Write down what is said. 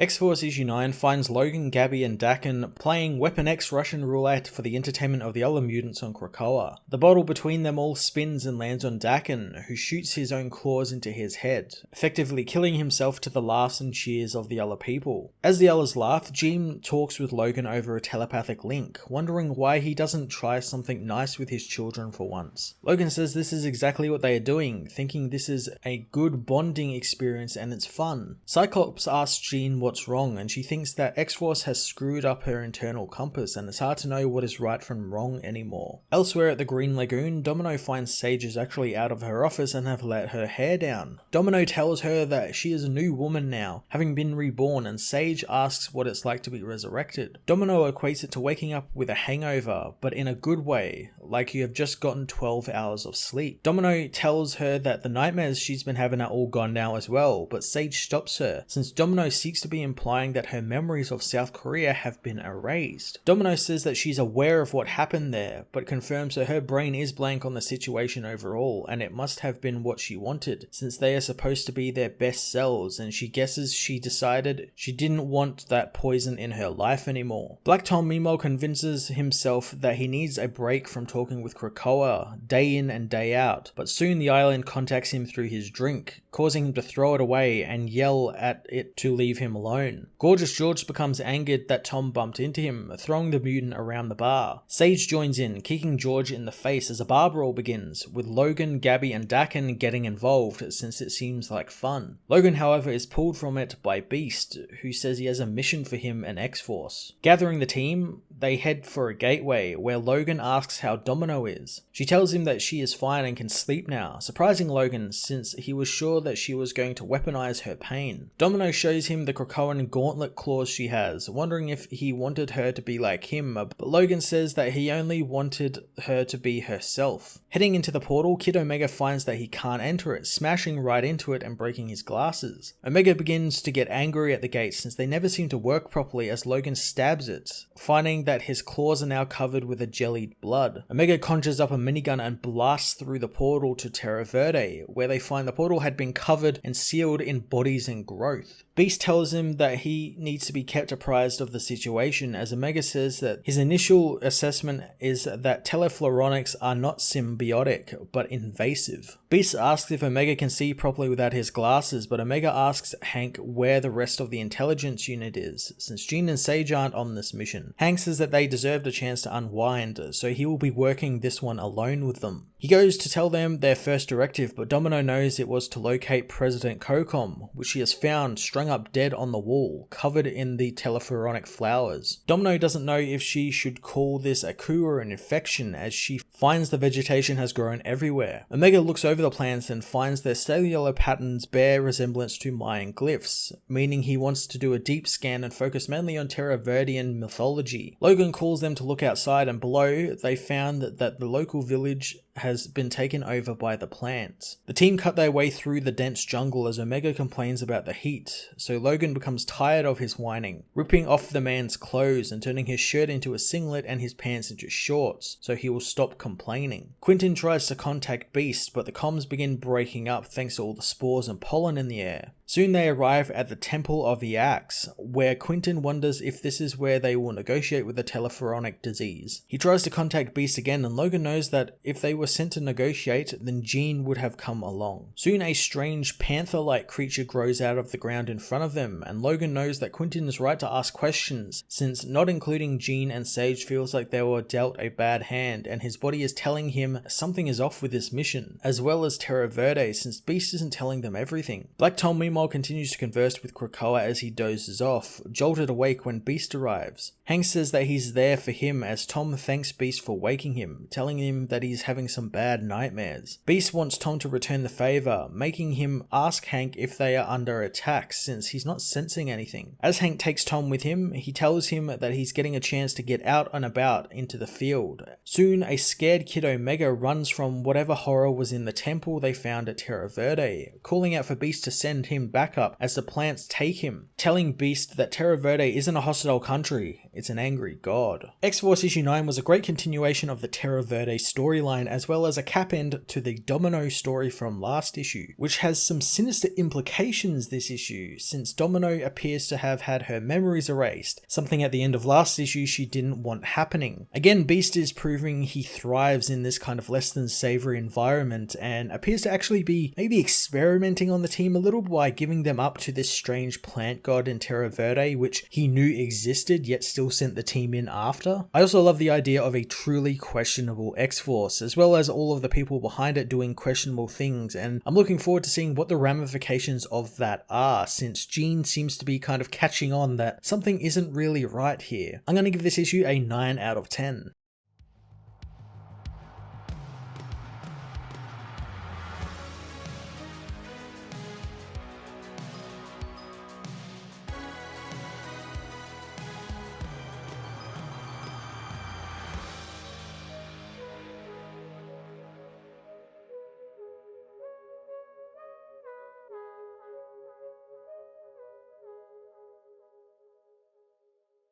X-Force Issue 9 finds Logan, Gabby, and Daken playing Weapon X Russian roulette for the entertainment of the other mutants on Krakoa. The bottle between them all spins and lands on Daken, who shoots his own claws into his head, effectively killing himself to the laughs and cheers of the other people. As the others laugh, Jean talks with Logan over a telepathic link, wondering why he doesn't try something nice with his children for once. Logan says this is exactly what they are doing, thinking this is a good bonding experience and it's fun. Cyclops asks Jean what's wrong, and she thinks that X-Force has screwed up her internal compass and it's hard to know what is right from wrong anymore. Elsewhere at the Green Lagoon, Domino finds Sage is actually out of her office and have let her hair down. Domino tells her that she is a new woman now, having been reborn, and Sage asks what it's like to be resurrected. Domino equates it to waking up with a hangover, but in a good way, like you have just gotten 12 hours of sleep. Domino tells her that the nightmares she's been having are all gone now as well, but Sage stops her, since Domino seeks to be implying that her memories of South Korea have been erased. Domino says that she's aware of what happened there, but confirms that her brain is blank on the situation overall, and it must have been what she wanted, since they are supposed to be their best selves, and she guesses she decided she didn't want that poison in her life anymore. Black Tom meanwhile convinces himself that he needs a break from talking with Krakoa day in and day out, but soon the island contacts him through his drink, causing him to throw it away and yell at it to leave him alone. Gorgeous George becomes angered that Tom bumped into him, throwing the mutant around the bar. Sage joins in, kicking George in the face as a bar brawl begins, with Logan, Gabby, and Daken getting involved since it seems like fun. Logan, however, is pulled from it by Beast, who says he has a mission for him and X-Force. Gathering the team, they head for a gateway, where Logan asks how Domino is. She tells him that she is fine and can sleep now, surprising Logan since he was sure that she was going to weaponize her pain. Domino shows him the Krakoan gauntlet claws she has, wondering if he wanted her to be like him, but Logan says that he only wanted her to be herself. Heading into the portal, Kid Omega finds that he can't enter it, smashing right into it and breaking his glasses. Omega begins to get angry at the gate since they never seem to work properly as Logan stabs it, finding that his claws are now covered with a jellied blood. Omega conjures up a minigun and blasts through the portal to Terra Verde, where they find the portal had been covered and sealed in bodies and growth. Beast tells him that he needs to be kept apprised of the situation, as Omega says that his initial assessment is that Telefloronics are not symbiotic, but invasive. Beast asks if Omega can see properly without his glasses, but Omega asks Hank where the rest of the intelligence unit is, since Jean and Sage aren't on this mission. Hank says that they deserved a chance to unwind, so he will be working this one alone with them. He goes to tell them their first directive, but Domino knows it was to locate President Kokom, which she has found strung up dead on the wall, covered in the Telefloronic flowers. Domino doesn't know if she should call this a coup or an infection, as she finds the vegetation has grown everywhere. Omega looks over the plants and finds their cellular patterns bear resemblance to Mayan glyphs, meaning he wants to do a deep scan and focus mainly on Terra Verdean mythology. Logan calls them to look outside, and below they found that the local village has been taken over by the plants. The team cut their way through the dense jungle as Omega complains about the heat, so Logan becomes tired of his whining, ripping off the man's clothes and turning his shirt into a singlet and his pants into shorts, so he will stop complaining. Quentin tries to contact Beast, but the comms begin breaking up thanks to all the spores and pollen in the air. Soon they arrive at the Temple of the Axe, where Quentin wonders if this is where they will negotiate with the Telefloronic disease. He tries to contact Beast again, and Logan knows that if they were sent to negotiate, then Jean would have come along. Soon a strange panther-like creature grows out of the ground in front of them, and Logan knows that Quentin is right to ask questions, since not including Jean and Sage feels like they were dealt a bad hand, and his body is telling him something is off with this mission, as well as Terra Verde, since Beast isn't telling them everything. Black Tom meanwhile continues to converse with Krakoa as he dozes off, jolted awake when Beast arrives. Hank says that he's there for him as Tom thanks Beast for waking him, telling him that he's having some bad nightmares. Beast wants Tom to return the favor, making him ask Hank if they are under attack since he's not sensing anything. As Hank takes Tom with him, he tells him that he's getting a chance to get out and about into the field. Soon a scared Kid Omega runs from whatever horror was in the temple they found at Terra Verde, calling out for Beast to send him back up as the plants take him, telling Beast that Terra Verde isn't a hostile country it's an angry god. X-Force issue 9 was a great continuation of the Terra Verde storyline, as well as a cap end to the Domino story from last issue, which has some sinister implications this issue, since Domino appears to have had her memories erased, something at the end of last issue she didn't want happening. Again, Beast is proving he thrives in this kind of less than savory environment, and appears to actually be maybe experimenting on the team a little by giving them up to this strange plant god in Terra Verde, which he knew existed yet still sent the team in after. I also love the idea of a truly questionable X-Force, as well as all of the people behind it doing questionable things, and I'm looking forward to seeing what the ramifications of that are, since Jean seems to be kind of catching on that something isn't really right here. I'm going to give this issue a 9 out of 10.